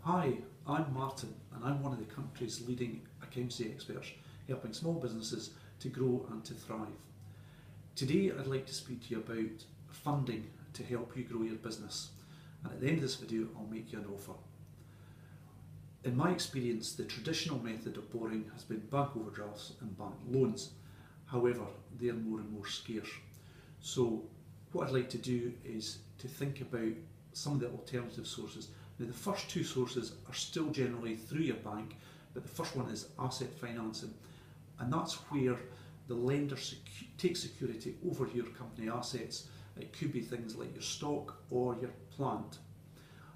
Hi, I'm Martin and I'm one of the country's leading accountancy experts, helping small businesses to grow and to thrive. Today I'd like to speak to you about funding to help you grow your business, and at the end of this video I'll make you an offer. In my experience, the traditional method of borrowing has been bank overdrafts and bank loans. However, they are more and more scarce. So what I'd like to do is to think about some of the alternative sources. Now, the first two sources are still generally through your bank, but the first one is asset financing, and that's where the lender takes security over your company assets. It could be things like your stock or your plant.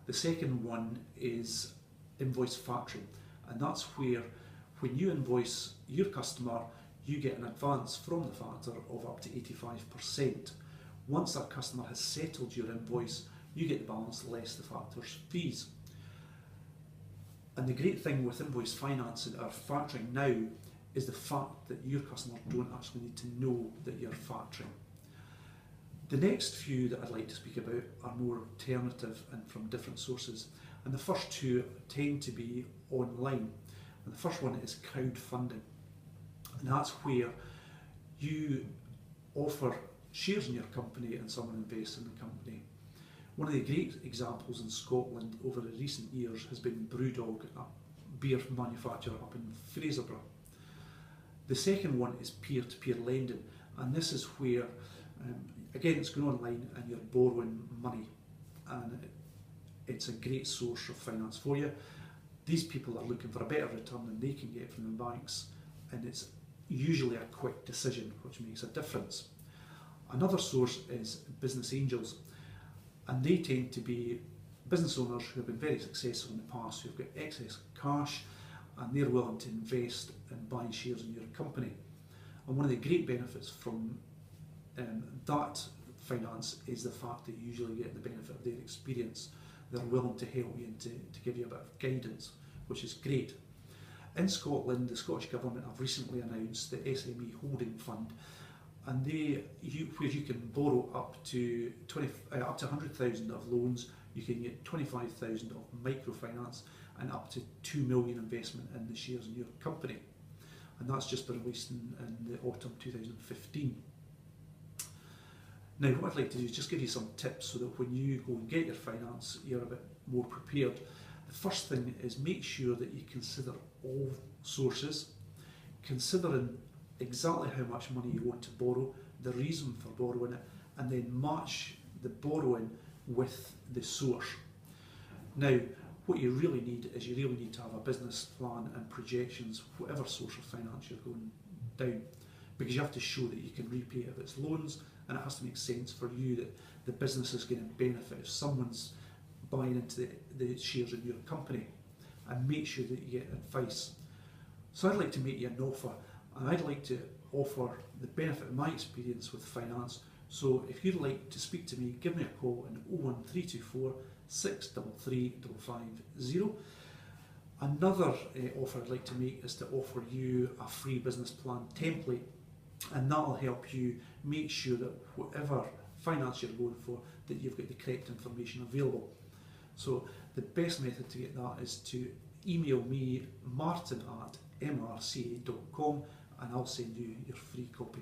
The second one is invoice factoring, and that's where when you invoice your customer, you get an advance from the factor of up to 85%. Once that customer has settled your invoice, you get the balance less the factor's fees. And the great thing with invoice financing or factoring now is the fact that your customers don't actually need to know that you're factoring. The next few that I'd like to speak about are more alternative and from different sources. And the first two tend to be online. And the first one is crowdfunding. And that's where you offer shares in your company and someone invests in the company. One of the great examples in Scotland over the recent years has been Brewdog, a beer manufacturer up in Fraserburgh. The second one is peer-to-peer lending, and this is where, again, it's going online and you're borrowing money, and it's a great source of finance for you. These people are looking for a better return than they can get from the banks, and it's usually a quick decision, which makes a difference. Another source is business angels, and they tend to be business owners who have been very successful in the past, who've got excess cash, and they're willing to invest and buy shares in your company. And one of the great benefits from that finance is the fact that you usually get the benefit of their experience. They're willing to help you and to give you a bit of guidance, which is great. In Scotland, the Scottish Government have recently announced the SME Holding Fund, and where you can borrow up to 100,000 of loans, you can get 25,000 of microfinance, and up to 2 million investment in the shares in your company. And that's just been released in the autumn 2015. Now, what I'd like to do is just give you some tips so that when you go and get your finance, you're a bit more prepared. The first thing is make sure that you consider all sources, considering exactly how much money you want to borrow, the reason for borrowing it, and then match the borrowing with the source. Now, what you really need is you really need to have a business plan and projections, whatever source of finance you're going down, because you have to show that you can repay it if it's loans, and it has to make sense for you that the business is going to benefit if someone's buying into the shares in your company, and make sure that you get advice. So I'd like to make you an offer, and I'd like to offer the benefit of my experience with finance. So if you'd like to speak to me, give me a call on 01324 633 550. Another offer I'd like to make is to offer you a free business plan template, and that'll help you make sure that whatever finance you're going for, that you've got the correct information available. So the best method to get that is to email me martin@mrca.com, and I'll send you your free copy.